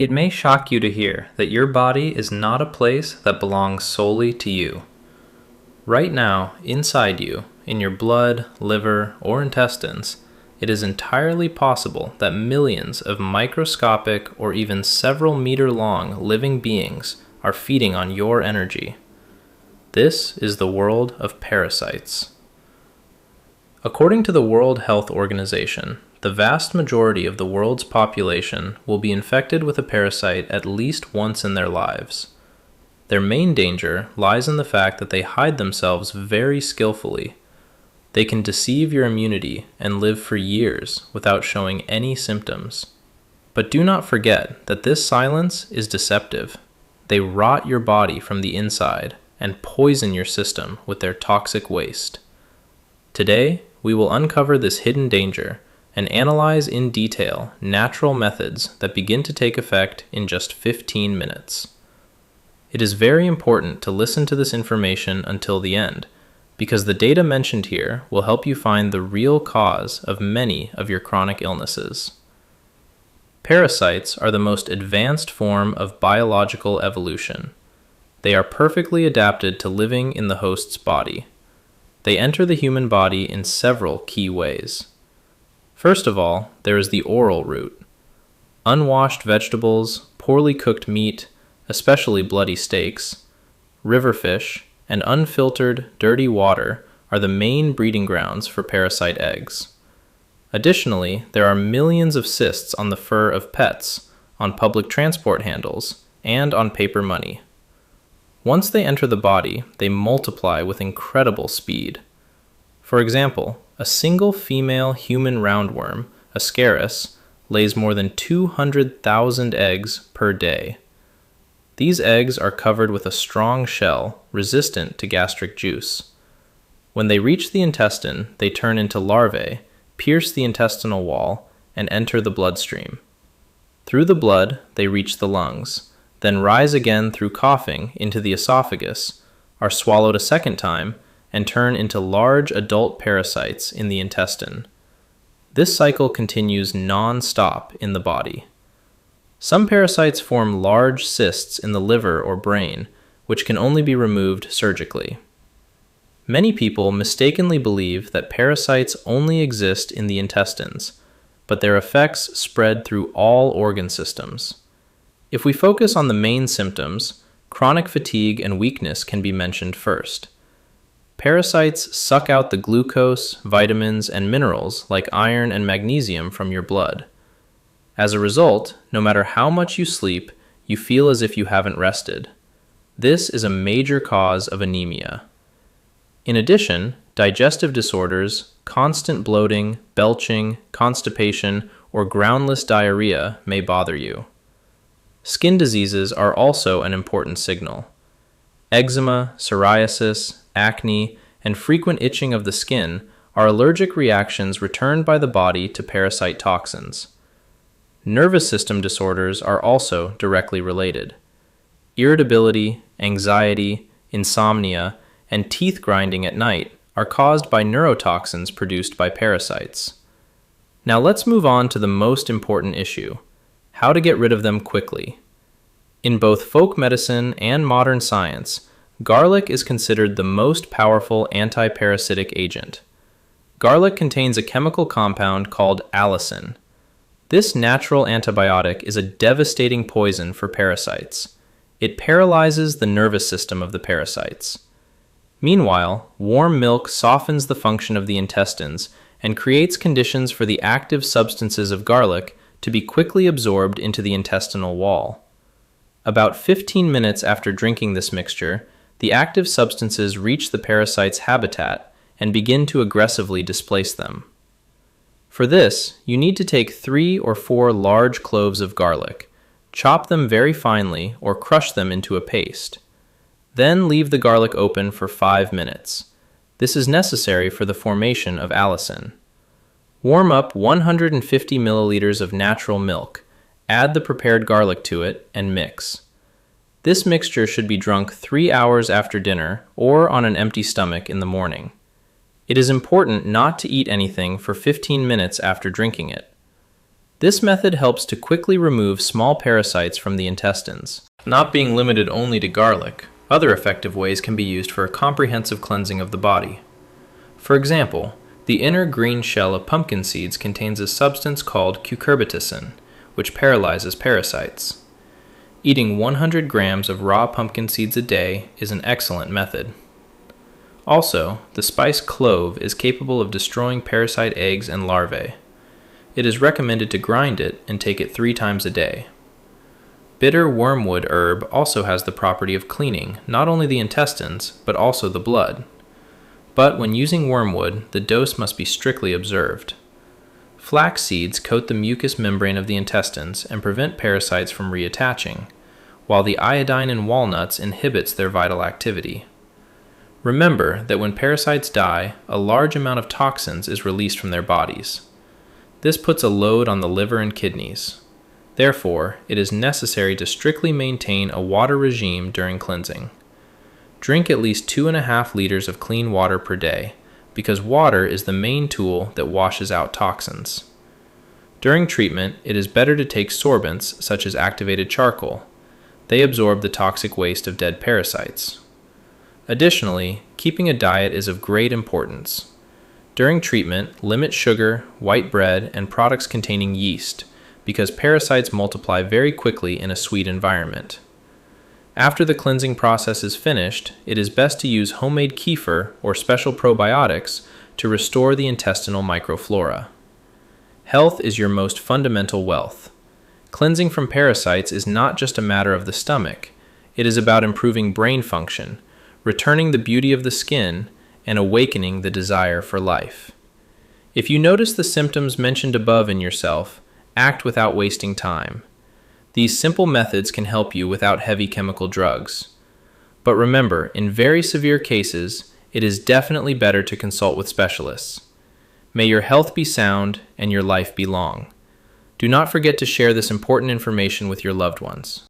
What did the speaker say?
It may shock you to hear that your body is not a place that belongs solely to you. Right now, inside you, in your blood, liver, or intestines, it is entirely possible that millions of microscopic or even several meter-long living beings are feeding on your energy. This is the world of parasites. According to the World Health Organization, the vast majority of the world's population will be infected with a parasite at least once in their lives. Their main danger lies in the fact that they hide themselves very skillfully. They can deceive your immunity and live for years without showing any symptoms. But do not forget that this silence is deceptive. They rot your body from the inside and poison your system with their toxic waste. Today, we will uncover this hidden danger and analyze in detail natural methods that begin to take effect in just 15 minutes. It is very important to listen to this information until the end, because the data mentioned here will help you find the real cause of many of your chronic illnesses. Parasites are the most advanced form of biological evolution. They are perfectly adapted to living in the host's body. They enter the human body in several key ways. First of all, there is the oral route. Unwashed vegetables, poorly cooked meat, especially bloody steaks, river fish, and unfiltered, dirty water are the main breeding grounds for parasite eggs. Additionally, there are millions of cysts on the fur of pets, on public transport handles, and on paper money. Once they enter the body, they multiply with incredible speed. For example, a single female human roundworm, Ascaris, lays more than 200,000 eggs per day. These eggs are covered with a strong shell resistant to gastric juice. When they reach the intestine, they turn into larvae, pierce the intestinal wall, and enter the bloodstream. Through the blood, they reach the lungs, then rise again through coughing into the esophagus, are swallowed a second time, and turn into large adult parasites in the intestine. This cycle continues non-stop in the body. Some parasites form large cysts in the liver or brain, which can only be removed surgically. Many people mistakenly believe that parasites only exist in the intestines, but their effects spread through all organ systems. If we focus on the main symptoms, chronic fatigue and weakness can be mentioned first. Parasites suck out the glucose, vitamins, and minerals like iron and magnesium from your blood. As a result, no matter how much you sleep, you feel as if you haven't rested. This is a major cause of anemia. In addition, digestive disorders, constant bloating, belching, constipation, or groundless diarrhea may bother you. Skin diseases are also an important signal. Eczema, psoriasis, acne, and frequent itching of the skin are allergic reactions returned by the body to parasite toxins. Nervous system disorders are also directly related. Irritability, anxiety, insomnia, and teeth grinding at night are caused by neurotoxins produced by parasites. Now let's move on to the most important issue: how to get rid of them quickly. In both folk medicine and modern science, garlic is considered the most powerful anti-parasitic agent. Garlic contains a chemical compound called allicin. This natural antibiotic is a devastating poison for parasites. It paralyzes the nervous system of the parasites. Meanwhile, warm milk softens the function of the intestines and creates conditions for the active substances of garlic to be quickly absorbed into the intestinal wall. About 15 minutes after drinking this mixture, the active substances reach the parasite's habitat and begin to aggressively displace them. For this, you need to take 3 or 4 large cloves of garlic, chop them very finely or crush them into a paste. Then leave the garlic open for 5 minutes. This is necessary for the formation of allicin. Warm up 150 milliliters of natural milk, add the prepared garlic to it, and mix. This mixture should be drunk 3 hours after dinner or on an empty stomach in the morning. It is important not to eat anything for 15 minutes after drinking it. This method helps to quickly remove small parasites from the intestines. Not being limited only to garlic, other effective ways can be used for a comprehensive cleansing of the body. For example, the inner green shell of pumpkin seeds contains a substance called cucurbitacin, which paralyzes parasites. Eating 100 grams of raw pumpkin seeds a day is an excellent method. Also, the spice clove is capable of destroying parasite eggs and larvae. It is recommended to grind it and take it 3 times a day. Bitter wormwood herb also has the property of cleaning not only the intestines, but also the blood. But when using wormwood, the dose must be strictly observed. Flax seeds coat the mucous membrane of the intestines and prevent parasites from reattaching, while the iodine in walnuts inhibits their vital activity. Remember that when parasites die, a large amount of toxins is released from their bodies. This puts a load on the liver and kidneys. Therefore, it is necessary to strictly maintain a water regime during cleansing. Drink at least 2.5 liters of clean water per day, because water is the main tool that washes out toxins. During treatment, it is better to take sorbents such as activated charcoal. They absorb the toxic waste of dead parasites. Additionally, keeping a diet is of great importance. During treatment, limit sugar, white bread, and products containing yeast, because parasites multiply very quickly in a sweet environment. After the cleansing process is finished, it is best to use homemade kefir or special probiotics to restore the intestinal microflora. Health is your most fundamental wealth. Cleansing from parasites is not just a matter of the stomach. It is about improving brain function, returning the beauty of the skin, and awakening the desire for life. If you notice the symptoms mentioned above in yourself, act without wasting time. These simple methods can help you without heavy chemical drugs. But remember, in very severe cases, it is definitely better to consult with specialists. May your health be sound and your life be long. Do not forget to share this important information with your loved ones.